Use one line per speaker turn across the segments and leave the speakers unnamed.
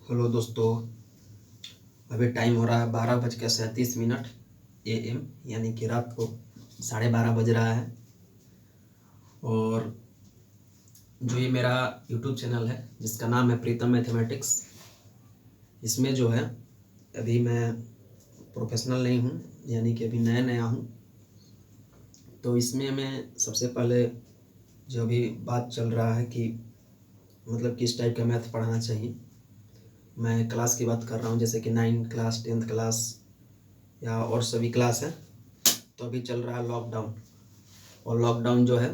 Hello दोस्तों, अभी time हो रहा है 12:37 AM, यानी कि रात को 12:30 बज रहा है। और जो ये मेरा यूट्यूब चैनल है जिसका नाम है प्रीतम मैथमेटिक्स, इसमें जो है अभी मैं प्रोफेशनल नहीं हूँ, यानी कि अभी नया नया हूँ। तो इसमें मैं सबसे पहले जो अभी बात चल रहा है कि मतलब किस टाइप का मैथ पढ़ाना चाहिए, मैं क्लास की बात कर रहा हूँ, जैसे कि 9th क्लास 10th क्लास या और सभी क्लास है। तो अभी चल रहा है लॉकडाउन, और लॉकडाउन जो है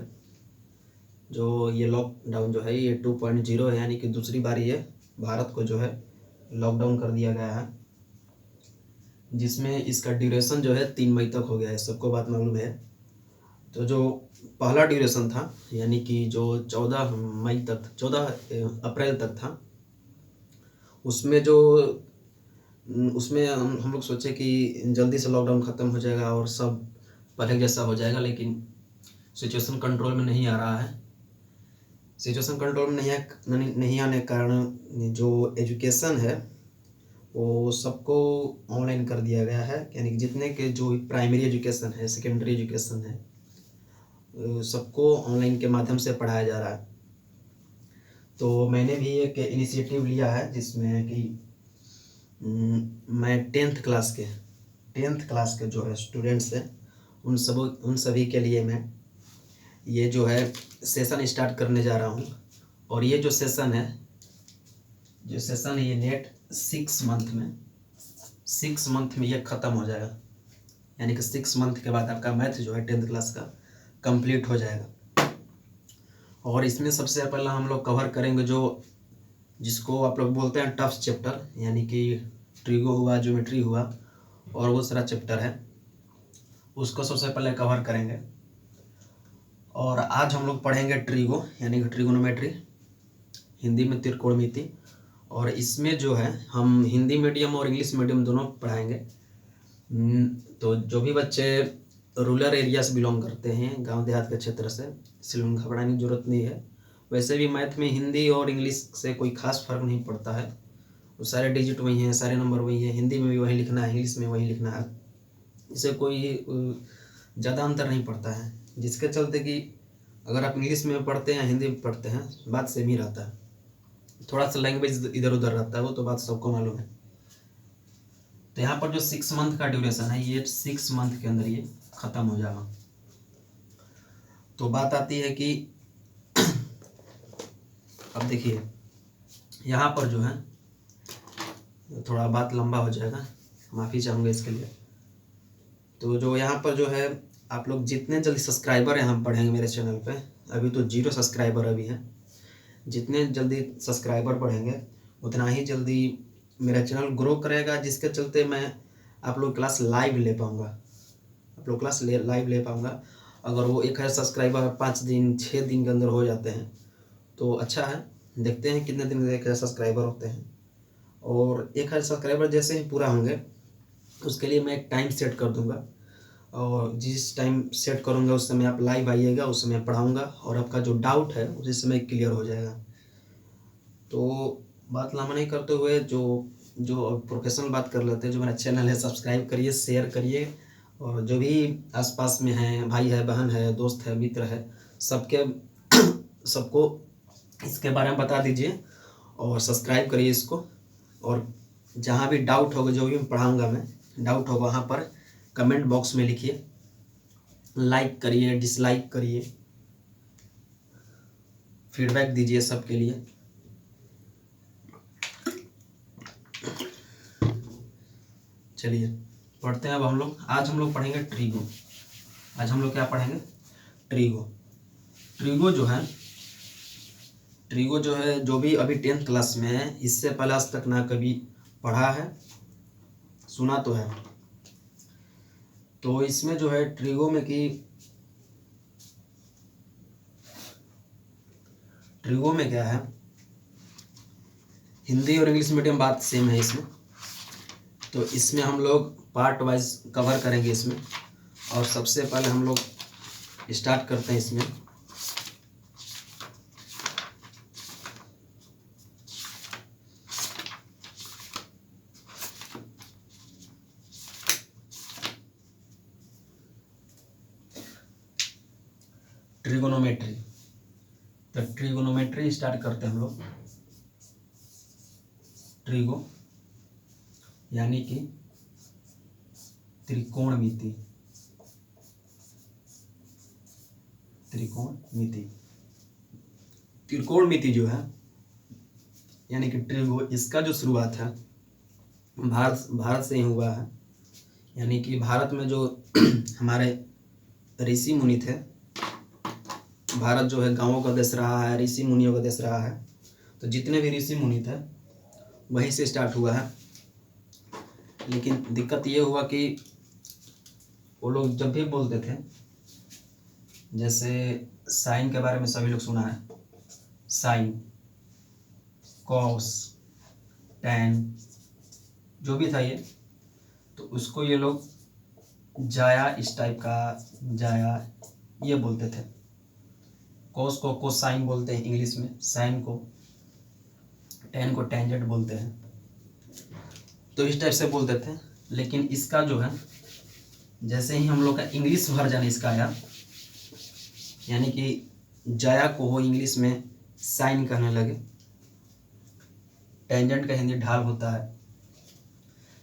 ये लॉकडाउन जो है ये 2.0 है, यानी कि दूसरी बारी है। भारत को जो है लॉकडाउन कर दिया गया है, जिसमें इसका ड्यूरेशन जो है 3 मई तक हो गया है, सबको बात मालूम है। तो जो पहला ड्यूरेशन था, यानी कि जो 14 अप्रैल तक था, उसमें हम लोग सोचे कि जल्दी से लॉकडाउन ख़त्म हो जाएगा और सब पहले जैसा हो जाएगा, लेकिन सिचुएशन कंट्रोल में नहीं आ रहा है। सिचुएशन कंट्रोल में नहीं आने के कारण जो एजुकेशन है वो सबको ऑनलाइन कर दिया गया है, यानी कि जितने के जो प्राइमरी एजुकेशन है, सेकेंडरी एजुकेशन है, सबको ऑनलाइन के माध्यम से पढ़ाया जा रहा है। तो मैंने भी एक इनिशिएटिव लिया है जिसमें कि मैं 10th क्लास के जो है स्टूडेंट्स हैं उन सभी के लिए मैं ये जो है सेशन स्टार्ट करने जा रहा हूँ। और ये जो सेशन है ये नेट 6 मंथ में ये ख़त्म हो जाएगा, यानी कि 6 मंथ के बाद आपका मैथ जो है 10th क्लास का कंप्लीट हो जाएगा। और इसमें सबसे पहला हम लोग कवर करेंगे जिसको आप लोग बोलते हैं टफ चैप्टर, यानी कि ट्रिगो हुआ, ज्योमेट्री हुआ और वो सारा चैप्टर है, उसको सबसे पहले कवर करेंगे। और आज हम लोग पढ़ेंगे ट्रिगो, यानी कि ट्रिगोनोमेट्री, हिंदी में त्रिकोणमिति। और इसमें जो है हम हिंदी मीडियम और इंग्लिश मीडियम दोनों पढ़ाएंगे। तो जो भी बच्चे रूरल एरिया से बिलोंग करते हैं, गांव देहात के क्षेत्र से, इसलिए उन्हें घबराने की ज़रूरत नहीं है। वैसे भी मैथ में हिंदी और इंग्लिश से कोई खास फर्क नहीं पड़ता है, वो सारे डिजिट वही हैं, सारे नंबर वही हैं, हिंदी में भी वही लिखना है, इंग्लिश में वही लिखना है, इससे कोई ज़्यादा अंतर नहीं पड़ता है। जिसके चलते कि अगर आप इंग्लिश में पढ़ते हैं या हिंदी में पढ़ते हैं, बात सेम ही रहता है, थोड़ा सा लैंग्वेज इधर उधर रहता है, वो तो बात सबको मालूम है। तो यहाँ पर जो 6 मंथ का ड्यूरेशन है, ये 6 मंथ के अंदर ये ख़त्म हो जाएगा। तो बात आती है कि अब देखिए यहाँ पर जो है थोड़ा बात लंबा हो जाएगा, माफ़ी चाहूँगा इसके लिए। तो जो यहाँ पर जो है आप लोग जितने जल्दी सब्सक्राइबर यहाँ पढ़ेंगे मेरे चैनल पे, अभी तो 0 सब्सक्राइबर अभी हैं, जितने जल्दी सब्सक्राइबर बढ़ेंगे उतना ही जल्दी मेरा चैनल ग्रो करेगा, जिसके चलते मैं आप लोग क्लास लाइव ले पाऊँगा, लाइव ले पाऊँगा। अगर वो 1000 सब्सक्राइबर 5 दिन 6 दिन के अंदर हो जाते हैं तो अच्छा है, देखते हैं कितने दिन में 1000 सब्सक्राइबर होते हैं। और 1000 सब्सक्राइबर जैसे ही पूरा होंगे उसके लिए मैं एक टाइम सेट कर दूँगा, और जिस टाइम सेट करूँगा उस समय आप लाइव आइएगा, उस समय पढ़ाऊँगा और आपका जो डाउट है उसी समय क्लियर हो जाएगा। तो बात लंबा नहीं करते हुए जो प्रोफेशनल बात कर लेते हैं। जो मेरा चैनल है सब्सक्राइब करिए, शेयर करिए, और जो भी आसपास में हैं, भाई है, बहन है, दोस्त है, मित्र है, सबको इसके बारे में बता दीजिए और सब्सक्राइब करिए इसको। और जहाँ भी डाउट होगा, जो भी पढ़ाऊँगा मैं, डाउट होगा वहाँ पर कमेंट बॉक्स में लिखिए, लाइक करिए, डिसलाइक करिए, फीडबैक दीजिए सबके लिए। चलिए पढ़ते हैं अब हम लोग। आज हम लोग पढ़ेंगे ट्रिगो। आज हम लोग क्या पढ़ेंगे? ट्रिगो। ट्रिगो जो है जो भी अभी 10th क्लास में है, इससे पहले आज तक ना कभी पढ़ा है, सुना तो है। तो इसमें जो है ट्रिगो में क्या है, हिंदी और इंग्लिश मीडियम बात सेम है इसमें। तो इसमें हम लोग पार्ट वाइज कवर करेंगे इसमें। और सबसे पहले हम लोग स्टार्ट करते हैं इसमें। ट्रिगोनोमेट्री। तो ट्रिगोनोमेट्री स्टार्ट करते हैं हम लोग। ट्रिगो यानी कि त्रिकोणमिति। त्रिकोणमिति, त्रिकोणमिति जो है यानी कि ट्रिगो, इसका जो शुरुआत है भारत से ही हुआ है। यानी कि भारत में जो हमारे ऋषि मुनि थे, भारत जो है गांवों का देश रहा है, ऋषि मुनियों का देश रहा है। तो जितने भी ऋषि मुनि थे वहीं से स्टार्ट हुआ है। लेकिन दिक्कत ये हुआ कि वो लोग जब भी बोलते थे, जैसे साइन के बारे में सभी लोग सुना है, साइन, कॉस, टैन, जो भी था ये, तो उसको ये लोग जाया, इस टाइप का जाया ये बोलते थे। कॉस को कोसाइन बोलते हैं इंग्लिश में, साइन को, टैन को टेंजेंट बोलते हैं, तो इस टाइप से बोलते थे। लेकिन इसका जो है, जैसे ही हम लोग का इंग्लिश वर्जन इसका आया, यानी कि जाया को वो इंग्लिश में साइन कहने लगे। टेंजेंट का हिंदी ढाल होता है।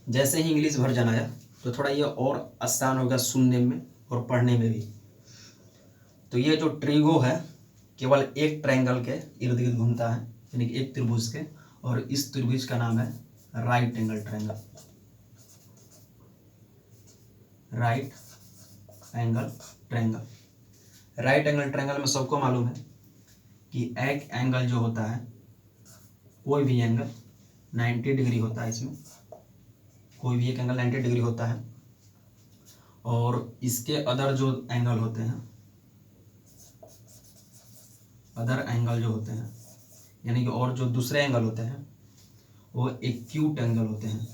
जैसे ही इंग्लिश वर्जन आया तो थोड़ा ये और आसान होगा सुनने में और पढ़ने में भी। तो ये जो ट्रिगो है केवल एक ट्रायंगल के इर्द गिर्द घूमता है, यानी कि एक त्रिभुज के, और इस त्रिभुज का नाम है right angle triangle. Right angle triangle. Right angle triangle में सबको मालूम है कि एक एंगल जो होता है, कोई भी एंगल 90 डिग्री होता है इसमें, कोई भी एक एंगल 90 डिग्री होता है। और इसके अदर जो एंगल होते हैं, अदर एंगल जो होते हैं, यानी कि और जो दूसरे एंगल होते हैं, वो एक्यूट एंगल होते हैं।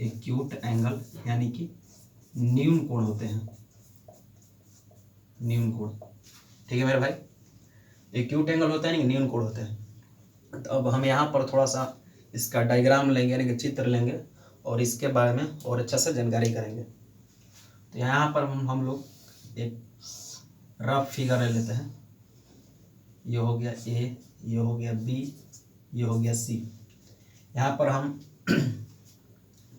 एक्यूट एंगल यानी कि न्यून कोण होते हैं, न्यून कोण। ठीक है मेरे भाई, एक्यूट एंगल होता है, यानी न्यून कोण होते हैं। तो अब हम यहाँ पर थोड़ा सा इसका डायग्राम लेंगे, यानी कि चित्र लेंगे, और इसके बारे में और अच्छा से जानकारी करेंगे। तो यहाँ पर हम लोग एक रफ फिगर ले लेते हैं। ये हो गया ए, ये हो गया बी, ये हो गया सी। यहाँ पर हम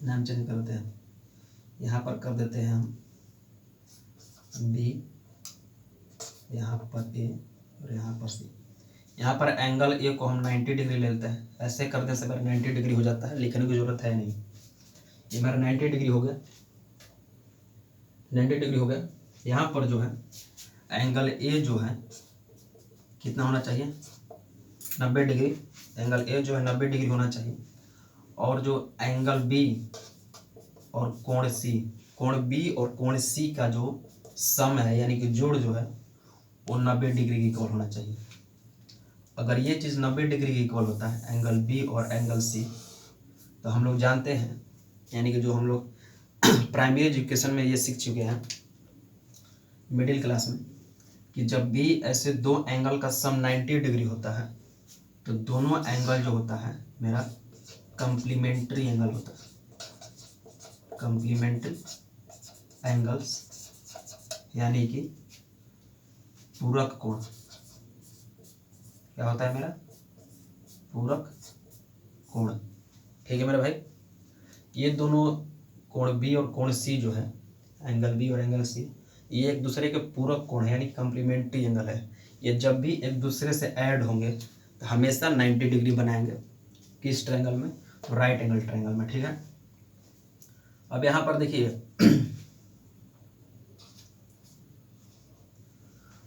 नाम चेंज करते हैं, यहाँ पर कर देते हैं हम बी, यहाँ पर ए और यहाँ पर सी। यहाँ पर एंगल ए को हम 90 डिग्री ले लेते हैं। ऐसे करने से मेरा 90 डिग्री हो जाता है, लिखने की जरूरत है नहीं। ये मेरा 90 डिग्री हो गया, 90 डिग्री हो गया। यहाँ पर जो है एंगल ए जो है कितना होना चाहिए, 90 डिग्री। एंगल ए जो है 90 डिग्री होना चाहिए। और जो एंगल बी और कोण सी, कोण बी और कोण सी का जो सम है, यानी कि जोड़ जो है, वो 90 डिग्री की इक्वल होना चाहिए। अगर ये चीज़ 90 डिग्री की इक्वल होता है, एंगल बी और एंगल सी, तो हम लोग जानते हैं, यानी कि जो हम लोग प्राइमरी एजुकेशन में ये सीख चुके हैं मिडिल क्लास में, कि जब भी ऐसे दो एंगल का सम 90 डिग्री होता है तो दोनों एंगल जो होता है मेरा कंप्लीमेंट्री एंगल होता है। कंप्लीमेंट्री एंगल्स यानी कि पूरक कोण। क्या होता है मेरा, पूरक कोण। ठीक है मेरे भाई, ये दोनों कोण बी और कोण सी जो है, एंगल बी और एंगल सी, ये एक दूसरे के पूरक कोण है, यानी कंप्लीमेंट्री एंगल है। ये जब भी एक दूसरे से ऐड होंगे तो हमेशा 90 डिग्री बनाएंगे। किस ट्रायंगल में, तो राइट एंगल ट्रायंगल में। ठीक है, अब यहाँ पर देखिए,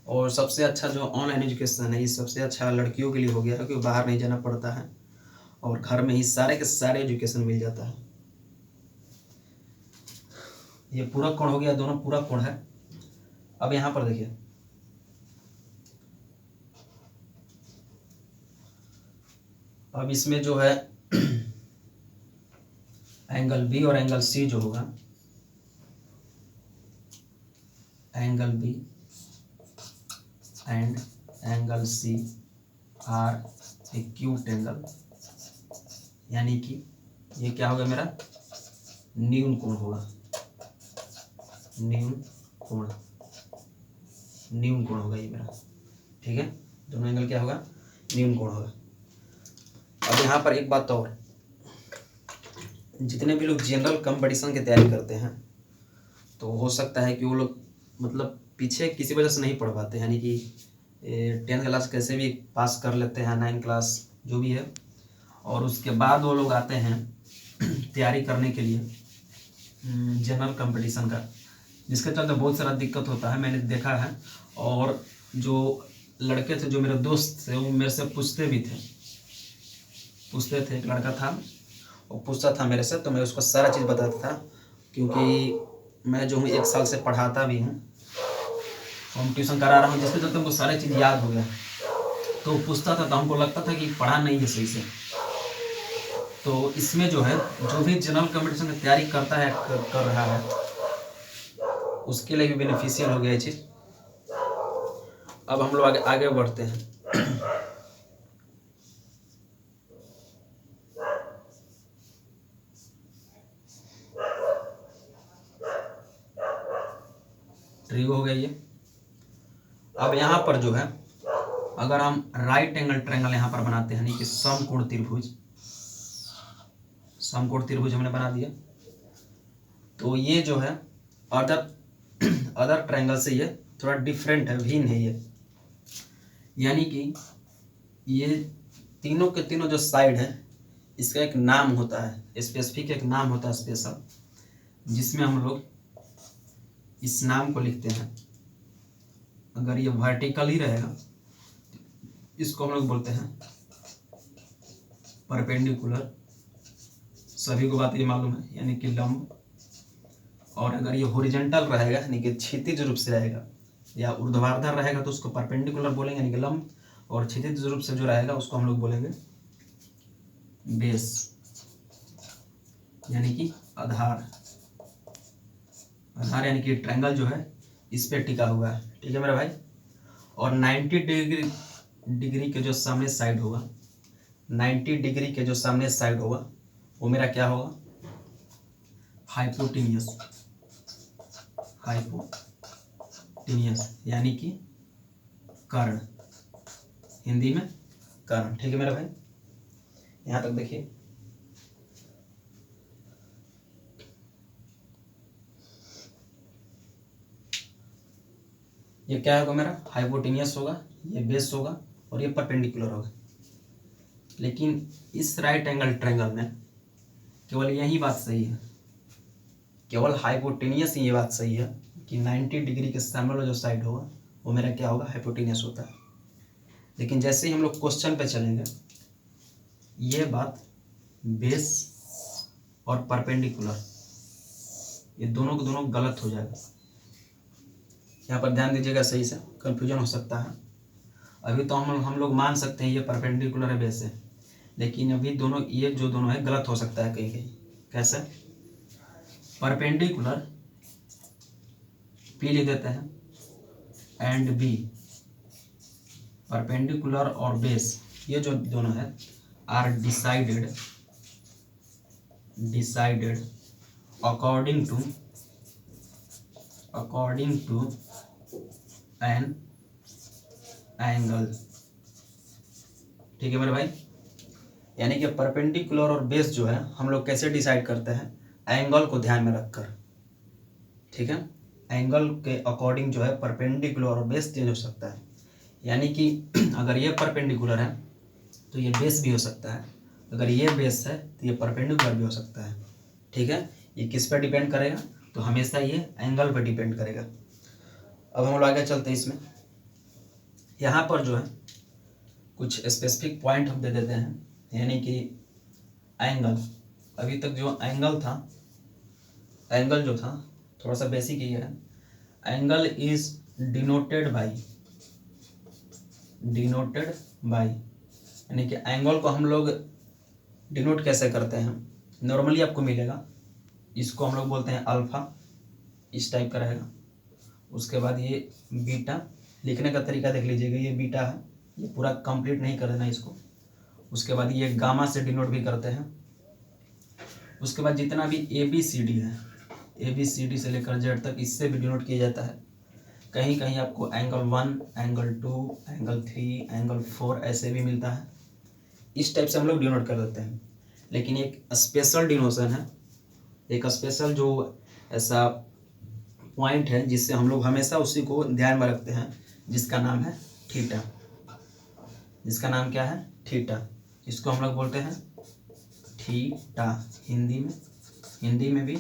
और सबसे अच्छा जो ऑनलाइन एजुकेशन है, ये सबसे अच्छा लड़कियों के लिए हो गया है, क्योंकि बाहर नहीं जाना पड़ता है और घर में ही सारे के सारे एजुकेशन मिल जाता है। ये पूरक कोण हो गया, दोनों पूरक कोण है। अब यहाँ पर देखिए, अब इसमें जो है एंगल बी और एंगल सी जो होगा, angle B and angle C are acute angle, यानी कि ये क्या होगा मेरा, न्यून कोण होगा, न्यून कोण। न्यून कोण होगा ये मेरा, ठीक है। दोनों एंगल क्या होगा, न्यून कोण होगा। अब यहाँ पर एक बात और, जितने भी लोग जनरल कंपटीशन की तैयारी करते हैं तो हो सकता है कि वो लोग मतलब पीछे किसी वजह से नहीं पढ़ पाते, यानी कि 10th क्लास कैसे भी पास कर लेते हैं, 9th क्लास जो भी है, और उसके बाद वो लोग आते हैं तैयारी करने के लिए जनरल कंपटीशन का, जिसके चलते बहुत सारा दिक्कत होता है, मैंने देखा है। और जो लड़के थे, जो मेरे दोस्त थे, वो मेरे से पूछते थे। एक लड़का था, वो पूछता था मेरे से, तो मैं उसको सारा चीज़ बताता था, क्योंकि मैं जो हूँ 1 साल से पढ़ाता भी हूँ, होम ट्यूशन करा रहा हूँ, जिसके चलते हमको सारी चीज़ याद हो गया। तो वो पूछता था तो हमको लगता था कि पढ़ा नहीं है सही से। तो इसमें जो है, जो भी जनरल कंपटीशन की तैयारी करता है, कर रहा है, उसके लिए भी बेनिफिशियल हो गया ये चीज़। अब हम लोग आगे बढ़ते हैं। ट्रिगो हो गया ये। अब यहाँ पर जो है, अगर हम राइट एंगल ट्रायंगल यहाँ पर बनाते हैं, यानी कि समकोण त्रिभुज हमने बना दिया, तो ये जो है अदर ट्रायंगल से ये थोड़ा डिफरेंट है, भिन्न है ये। यानी कि ये तीनों के तीनों जो साइड है, इसका एक नाम होता है, स्पेसिफिक एक नाम होता है स्पेशल, जिसमें हम लोग इस नाम को लिखते हैं। अगर ये वर्टिकल ही रहेगा, इसको हम लोग बोलते हैं परपेंडिकुलर, सभी को बात ये मालूम है, यानी कि लंब। और अगर ये हॉरिजॉन्टल रहेगा, यानी कि क्षैतिज रूप से रहेगा, या ऊर्ध्वाधर रहेगा, तो उसको परपेंडिकुलर बोलेंगे, यानी कि लंब। और क्षैतिज रूप से जो रहेगा उसको हम लोग बोलेंगे बेस, यानी कि आधार। यानी कि ट्रायंगल जो है इस पे टिका हुआ है, ठीक है मेरे भाई। और 90 डिग्री के जो सामने साइड होगा, 90 डिग्री के जो सामने साइड होगा, वो मेरा क्या होगा, हाइपोटेन्यूस, यानी कि कर्ण, हिंदी में कर्ण, ठीक है मेरे भाई। यहाँ तक देखिए, ये क्या होगा मेरा, हाइपोटेन्यूस होगा, ये बेस होगा, और ये परपेंडिकुलर होगा। लेकिन इस राइट एंगल ट्रायंगल में केवल यही बात सही है, केवल हाइपोटेन्यूस ही ये बात सही है कि 90 डिग्री के सामने वाला जो साइड होगा वो मेरा क्या होगा, हाइपोटेन्यूस होता है। लेकिन जैसे ही हम लोग क्वेश्चन पे चलेंगे, ये बात बेस और परपेंडिकुलर, ये दोनों को दोनों गलत हो जाएगा। यहाँ पर ध्यान दीजिएगा, सही से कंफ्यूजन हो सकता है। अभी तो हम लोग मान सकते हैं ये परपेंडिकुलर है बेस है, लेकिन अभी दोनों, ये जो दोनों है गलत हो सकता है कहीं कहीं। कैसे, परपेंडिकुलर पी लिख देते हैं, एंड बी, परपेंडिकुलर और बेस, ये जो दोनों है are decided according to an angle, ठीक है मेरे भाई। यानी कि परपेंडिकुलर और बेस जो है हम लोग कैसे डिसाइड करते हैं, एंगल को ध्यान में रखकर, ठीक है। एंगल के अकॉर्डिंग जो है परपेंडिकुलर और बेस चेंज हो सकता है। यानी कि अगर ये परपेंडिकुलर है तो ये बेस भी हो सकता है, अगर ये बेस है तो ये परपेंडिकुलर भी हो सकता है, ठीक है। ये किस पर डिपेंड करेगा, तो हमेशा ये एंगल पर डिपेंड करेगा। अब हम लोग आगे चलते हैं। इसमें यहाँ पर जो है कुछ स्पेसिफिक पॉइंट हम दे देते हैं, यानी कि एंगल, अभी तक जो एंगल जो था थोड़ा सा बेसिक ही है। एंगल इज डिनोटेड बाई, यानी कि एंगल को हम लोग डिनोट कैसे करते हैं, नॉर्मली आपको मिलेगा, इसको हम लोग बोलते हैं अल्फा, इस टाइप का रहेगा। उसके बाद ये बीटा, लिखने का तरीका देख लीजिएगा, ये बीटा है, ये पूरा कंप्लीट नहीं कर देना इसको। उसके बाद ये गामा से डिनोट भी करते हैं। उसके बाद जितना भी ABCD है, ABCD से लेकर Z तक, इससे भी डिनोट किया जाता है। कहीं कहीं आपको एंगल 1, एंगल 2, एंगल 3, एंगल 4 ऐसे भी मिलता है। इस टाइप से हम लोग डिनोट कर देते हैं। लेकिन एक स्पेशल डिनोशन है, एक स्पेशल जो ऐसा पॉइंट है जिससे हम लोग हमेशा उसी को ध्यान में रखते हैं, जिसका नाम है थीटा। जिसका नाम क्या है? थीटा। इसको हम लोग बोलते हैं थीटा, हिंदी में भी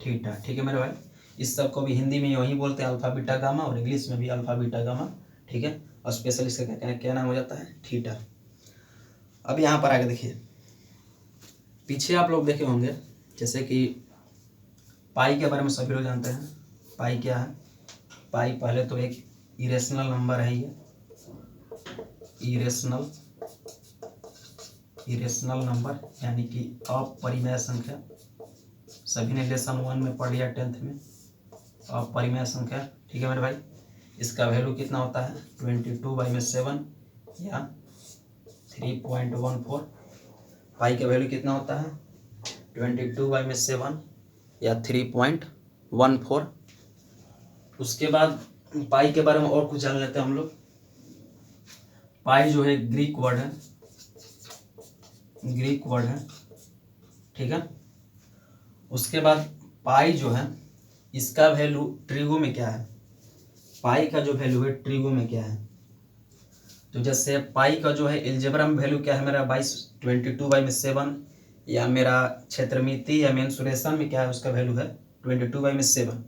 थीटा। ठीक है मेरे भाई, इस सब को भी हिंदी में वही बोलते हैं अल्फा बीटा गामा, और इंग्लिश में भी अल्फा बीटा गामा। ठीक है, और स्पेशल इसका क्या नाम हो जाता है? थीटा। अब यहाँ पर आगे देखिए, पीछे आप लोग देखे होंगे जैसे कि पाई के बारे में सभी लोग जानते हैं। पाई क्या है? पाई पहले तो एक इरेशनल नंबर है। ये इरेशनल नंबर यानी कि अपरिमेय संख्या। सभी ने लेसन 1 में पढ़ लिया 10th में, अपरिमेय संख्या। ठीक है मेरे भाई, इसका वैल्यू कितना होता है? 22/7 या 3.14। पाई का वैल्यू कितना होता है? 22/7 या 3.14। उसके बाद पाई के बारे में और कुछ जान लेते हैं हम लोग। पाई जो है ग्रीक वर्ड है, ठीक है। उसके बाद पाई जो है इसका वैल्यू ट्रिगो में क्या है? पाई का जो वैल्यू है ट्रिगो में क्या है? तो जैसे पाई का जो है एलजेब्रा में वैल्यू क्या है मेरा? 22/7, या मेरा क्षेत्रमिति या मेंसुरेशन में क्या है? उसका वैल्यू है 22/7।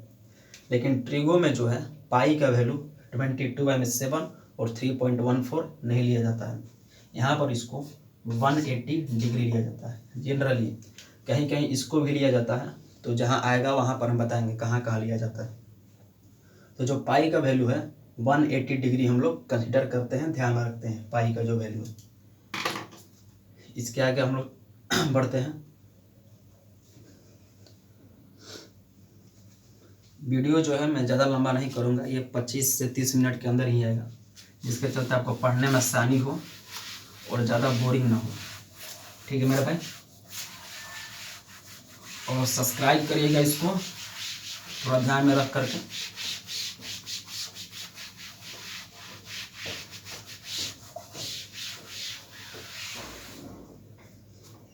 लेकिन ट्रिगो में जो है पाई का वैल्यू 22/7 और 3.14 नहीं लिया जाता है। यहाँ पर इसको 180 डिग्री लिया जाता है जनरली। कहीं कहीं इसको भी लिया जाता है, तो जहाँ आएगा वहाँ पर हम बताएंगे कहाँ कहाँ लिया जाता है। तो जो पाई का वैल्यू है 180 डिग्री हम लोग कंसिडर करते हैं, ध्यान में रखते हैं पाई का जो वैल्यू है। इसके आगे हम लोग बढ़ते हैं। वीडियो जो है मैं ज़्यादा लंबा नहीं करूँगा, ये 25 से 30 मिनट के अंदर ही आएगा, जिसके चलते आपको पढ़ने में आसानी हो और ज़्यादा बोरिंग ना हो। ठीक है मेरे भाई, और सब्सक्राइब करिएगा इसको थोड़ा ध्यान में रख करके।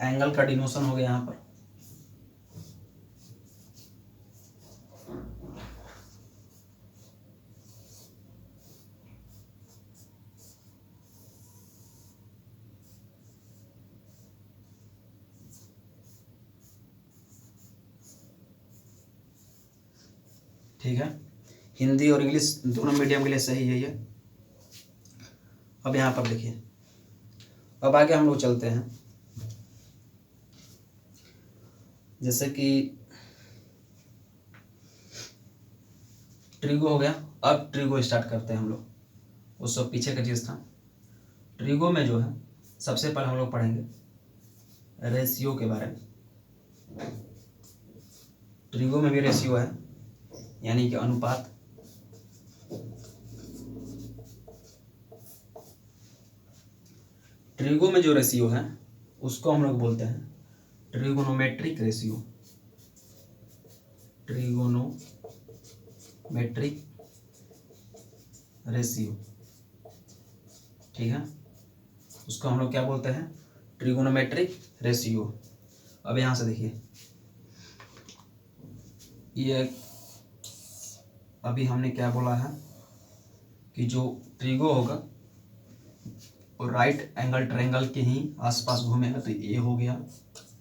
एंगल का डिनोशन हो गया यहाँ पर। ठीक है, हिंदी और इंग्लिश दोनों मीडियम के लिए सही है ये। अब यहाँ पर देखिए, अब आगे हम लोग चलते हैं। जैसे कि ट्रिगो हो गया, अब ट्रिगो स्टार्ट करते हैं हम लोग। उस सब पीछे का चीज़ था। ट्रिगो में जो है सबसे पहले हम लोग पढ़ेंगे रेशियो के बारे में। ट्रिगो में भी रेशियो है, यानी कि अनुपात। ट्रिगो में जो रेशियो है उसको हम लोग बोलते हैं ट्रिगोनोमेट्रिक रेशियो। ट्रिगोनोमेट्रिक रेशियो, ठीक है, उसको हम लोग क्या बोलते हैं? Trigonometric ratio. अब यहाँ से देखिए, ये अभी हमने क्या बोला है कि जो ट्रिगो होगा और राइट एंगल ट्रायंगल के ही आसपास घूमेगा। तो ए हो गया,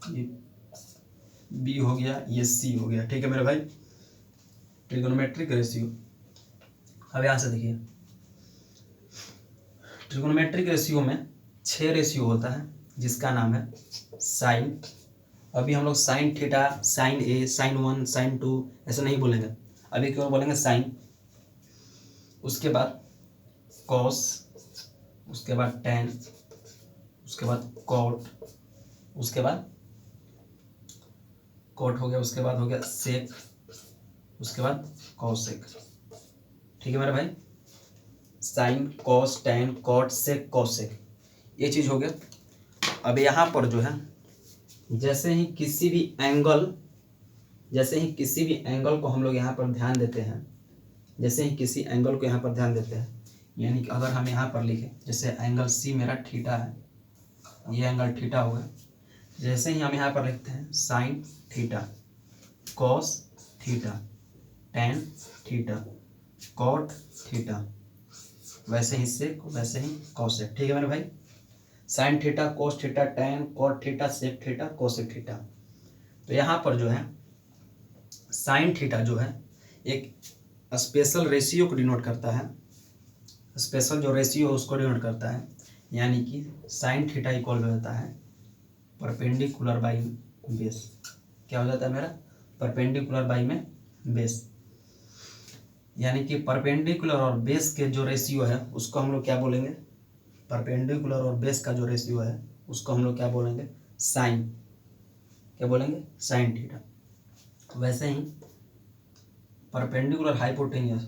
ये बी हो गया, ये सी हो गया। ठीक है मेरे भाई, ट्रिगोनोमेट्रिक रेशियो। अब यहाँ से देखिए, ट्रिगोनोमेट्रिक रेशियो में 6 रेशियो होता है, जिसका नाम है साइन। अभी हम लोग साइन थीटा, साइन ए, साइन 1, साइन 2 ऐसे नहीं बोलेंगे, अभी क्यों बोलेंगे? साइन। उसके बाद कॉस, उसके बाद टेन, उसके बाद कॉट, उसके बाद कॉट हो गया, उसके बाद हो गया सेक, उसके बाद कॉसेक। ठीक है मेरे भाई, साइन, कॉस, टेन, कॉट, सेक, कॉसेक, ये चीज़ हो गया। अब यहाँ पर जो है जैसे ही किसी भी एंगल को हम लोग यहाँ पर ध्यान देते हैं, जैसे ही किसी एंगल को यहाँ पर ध्यान देते हैं, यानी कि अगर हम यहाँ पर लिखें जैसे एंगल सी मेरा थीटा है, ये एंगल थीटा हुआ, जैसे ही हम यहाँ पर लिखते हैं sine theta, cos theta, tan theta, cot theta, वैसे ही सेक, वैसे ही कॉसेक। ठीक है मेरे भाई, sine theta, cos theta, tan, cot theta, sec theta, cosec theta. तो यहाँ पर जो है साइन थीटा जो है एक स्पेशल रेशियो को डिनोट करता है, स्पेशल जो रेशियो है उसको डिनोट करता है, यानी कि साइन थीटा इक्वल हो जाता है परपेंडिकुलर बाई बेस। क्या हो जाता है मेरा? परपेंडिकुलर बाई में बेस, यानी कि परपेंडिकुलर और बेस के जो रेशियो है उसको हम लोग क्या बोलेंगे? परपेंडिकुलर और बेस का जो रेशियो है उसको हम लोग क्या बोलेंगे? साइन। क्या बोलेंगे? Sine theta. वैसे ही परपेंडिकुलर हाइपोटेनियस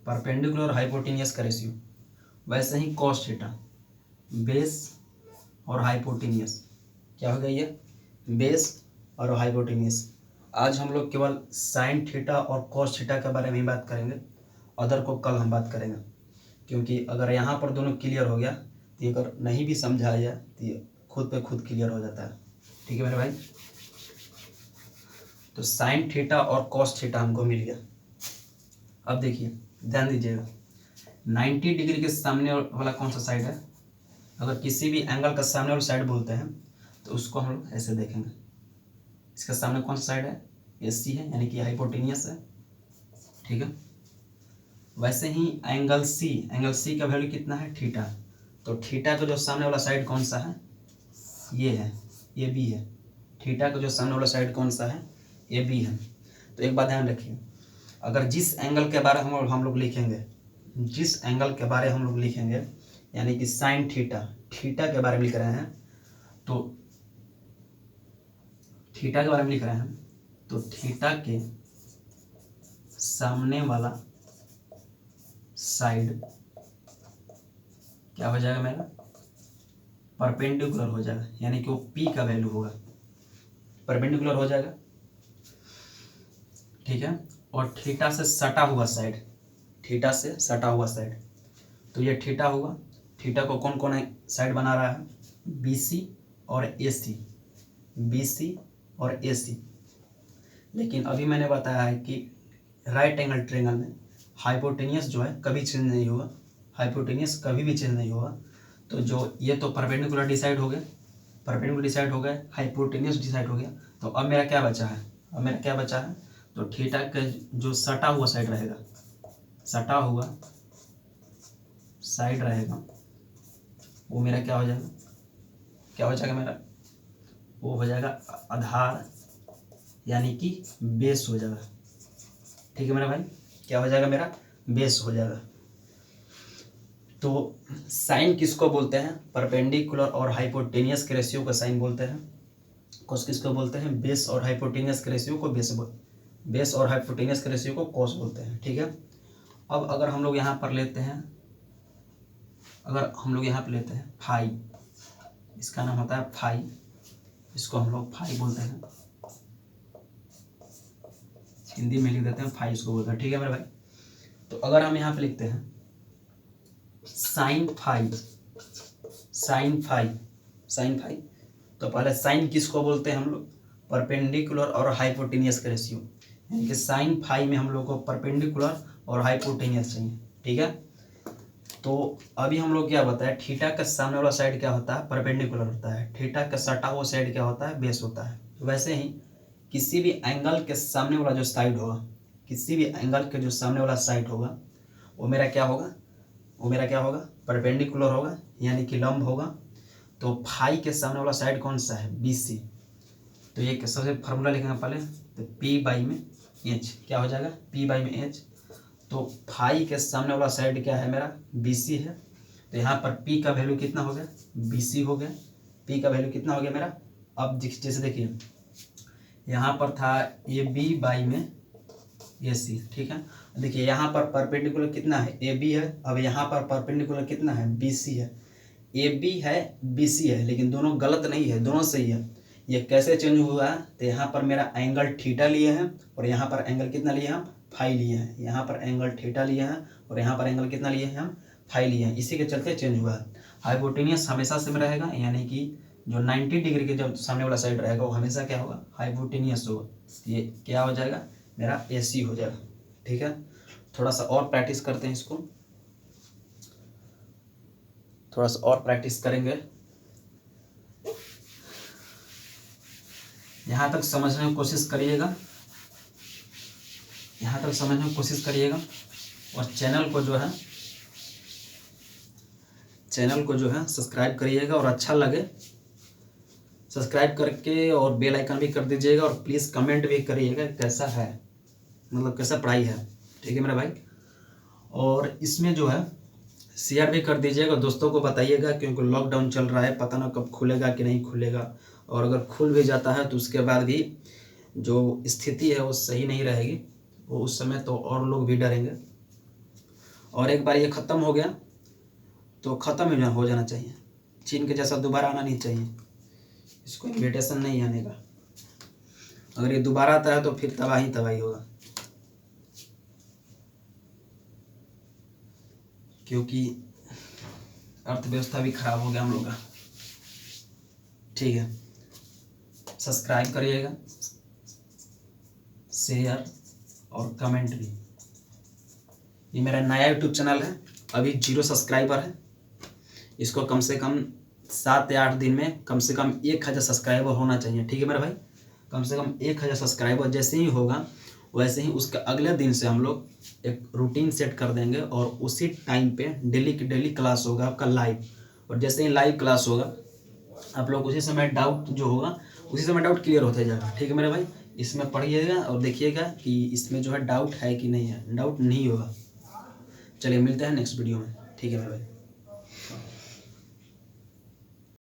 परपेंडिकुलर हाइपोटेनियस का रेशियो, वैसे ही कॉस थीटा, बेस और हाइपोटेनियस। क्या हो गया ये? बेस और हाइपोटेनियस। आज हम लोग केवल साइन थीटा और कॉस थीटा के बारे में ही बात करेंगे, अदर को कल हम बात करेंगे, क्योंकि अगर यहाँ पर दोनों क्लियर हो गया तो अगर नहीं भी समझाया तो ये खुद पे खुद क्लियर हो जाता है। ठीक है मेरे भाई, तो साइन थीटा और कॉस थीटा हमको मिल गया। अब देखिए ध्यान दीजिएगा, 90 डिग्री के सामने वाला कौन सा साइड है? अगर किसी भी एंगल का सामने वाला साइड बोलते हैं तो उसको हम लोग ऐसे देखेंगे, इसका सामने कौन सा साइड है? ये सी है, यानी कि हाइपोटेनियस है। ठीक है, वैसे ही एंगल सी का वैल्यू कितना है? थीटा। तो थीटा का जो सामने वाला साइड कौन सा है? ये है, ये बी है। थीटा का जो सामने वाला साइड कौन सा है? ये बी है। तो एक बात ध्यान रखिए, अगर जिस एंगल के बारे में हम लोग लिखेंगे, जिस एंगल के बारे हम लोग लिखेंगे, यानी कि साइन थीटा के बारे में लिख रहे हैं, तो थीटा के बारे में लिख रहे हैं, तो थीटा के सामने वाला साइड क्या हो जाएगा मेरा? परपेंडिकुलर हो जाएगा, यानी कि वो पी का वैल्यू होगा, परपेंडिकुलर हो जाएगा। ठीक है, और थीटा से सटा हुआ साइड, थीटा से सटा हुआ साइड, तो ये थीटा हुआ। थीटा को कौन कौन साइड बना रहा है? बीसी और एसी, बीसी और एसी। लेकिन अभी मैंने बताया है कि राइट एंगल ट्रायंगल में हाइपोटेनियस जो है कभी चेंज नहीं होगा, हाइपोटेनियस कभी भी चेंज नहीं होगा। तो जो ये तो परपेंडिकुलर डिसाइड हो गया, परपेंडिकुलर डिसाइड हो गया, हाइपोटेनियस डिसाइड हो गया। तो अब मेरा क्या बचा है? अब मेरा क्या बचा है? तो थीटा का जो सटा हुआ साइड रहेगा, सटा हुआ साइड रहेगा, वो मेरा क्या हो जाएगा? क्या हो जाएगा मेरा? वो हो जाएगा आधार, यानी कि बेस हो जाएगा। ठीक है मेरा भाई, क्या हो जाएगा मेरा? बेस हो जाएगा। तो साइन किसको बोलते हैं? परपेंडिकुलर और हाइपोटेनियस के रेशियो का साइन बोलते हैं। कॉस किसको बोलते हैं? बेस और हाइपोटेनियस के रेशियो को बेस और हाइपोटेनियस के रेशियो को कॉस बोलते हैं। ठीक है, अब अगर हम लोग यहाँ पर लेते हैं, अगर हम लोग यहाँ पर लेते हैं फाई, इसका नाम होता है फाई, इसको हम लोग फाई बोलते हैं, हिंदी में लिख देते हैं फाई, इसको बोलते हैं। ठीक है मेरे भाई, तो अगर हम यहाँ पे लिखते हैं sine phi, sine phi, sine phi, तो पहले साइन किसको बोलते हैं हम लोग? परपेंडिकुलर और हाइपोटेनियस का रेशियो, यानी कि साइन फाई में हम लोग को परपेंडिकुलर और हाइपोटेनियस चाहिए। ठीक है, तो अभी हम लोग क्या बताया, थीटा का सामने वाला साइड क्या होता है? परपेंडिकुलर होता है। थीटा का सटा हुआ साइड क्या होता है? बेस होता है। वैसे ही किसी भी एंगल के सामने वाला जो साइड होगा, किसी भी एंगल के जो सामने वाला साइड होगा, वो मेरा क्या होगा? वो मेरा क्या होगा? परपेंडिकुलर होगा, यानी कि लंब होगा। तो फाई के सामने वाला साइड कौन सा है? बीसी। तो ये सबसे फार्मूला लिखेंगे पहले, तो पी बाई में एच, क्या हो जाएगा? पी बाई में एच। तो फाई के सामने वाला साइड क्या है मेरा? बीसी है। तो यहाँ पर पी का वैल्यू कितना हो गया? बीसी हो गया। पी का वैल्यू कितना हो गया मेरा? अब जैसे देखिए यहाँ पर था ए बी बाई में ए सी। ठीक है, देखिए यहाँ पर परपेंडिकुलर कितना है? ए बी है। अब यहाँ पर परपेंडिकुलर कितना है? बी सी है। ए बी है, बी सी है, लेकिन दोनों गलत नहीं है, दोनों सही है। ये कैसे चेंज हुआ है? तो यहाँ पर मेरा एंगल थीटा लिए हैं और यहाँ पर एंगल कितना लिए हैं? फाई लिए हैं, यहाँ पर एंगल थीटा लिए हैं और यहाँ पर एंगल कितना लिए हैं हम, फाई लिए हैं। इसी के चलते चेंज हुआ है। हाइपोटेनियस हमेशा सेम रहेगा, यानी कि जो 90 डिग्री के जब सामने वाला साइड रहेगा वो हमेशा क्या होगा, हाइपोटेनियस होगा। ये क्या हो जाएगा, मेरा AC हो जाएगा। ठीक है, थोड़ा सा और प्रैक्टिस करते हैं इसको, थोड़ा सा और प्रैक्टिस करेंगे। यहाँ तक समझने की कोशिश करिएगा, यहाँ तक समझने की कोशिश करिएगा। और चैनल को जो है सब्सक्राइब करिएगा, और अच्छा लगे सब्सक्राइब करके और बेल आइकन भी कर दीजिएगा। और प्लीज़ कमेंट भी करिएगा कैसा है, मतलब कैसा पढ़ाई है। ठीक है मेरा भाई, और इसमें जो है शेयर भी कर दीजिएगा, दोस्तों को बताइएगा, क्योंकि लॉकडाउन चल रहा है, पता ना कब खुलेगा कि नहीं खुलेगा। और अगर खुल भी जाता है तो उसके बाद भी जो स्थिति है वो सही नहीं रहेगी, वो उस समय तो और लोग भी डरेंगे। और एक बार ये ख़त्म हो गया तो ख़त्म ही हो जाना चाहिए, चीन के जैसा दोबारा आना नहीं चाहिए, इसको इन्विटेशन नहीं आने का। अगर ये दोबारा आता है तो फिर तबाही होगा, क्योंकि अर्थव्यवस्था भी खराब हो गया हम लोग का। ठीक है, सब्सक्राइब करिएगा, शेयर और कमेंट भी। ये मेरा नया यूट्यूब चैनल है, अभी 0 सब्सक्राइबर है। इसको कम से कम 7 या 8 दिन में कम से कम 1000 सब्सक्राइबर होना चाहिए। ठीक है मेरा भाई, कम से कम 1000 सब्सक्राइबर जैसे ही होगा वैसे ही उसका अगले दिन से हम लोग एक रूटीन सेट कर देंगे, और उसी टाइम पे डेली की डेली क्लास होगा आपका लाइव। और जैसे ही लाइव क्लास होगा आप लोग उसी समय डाउट जो होगा उसी समय डाउट क्लियर होता जाएगा। ठीक है मेरे भाई, इसमें पढ़िएगा और देखिएगा कि इसमें जो है डाउट है कि नहीं है, डाउट नहीं होगा। चलिए मिलते हैं नेक्स्ट वीडियो में। ठीक है मेरे भाई।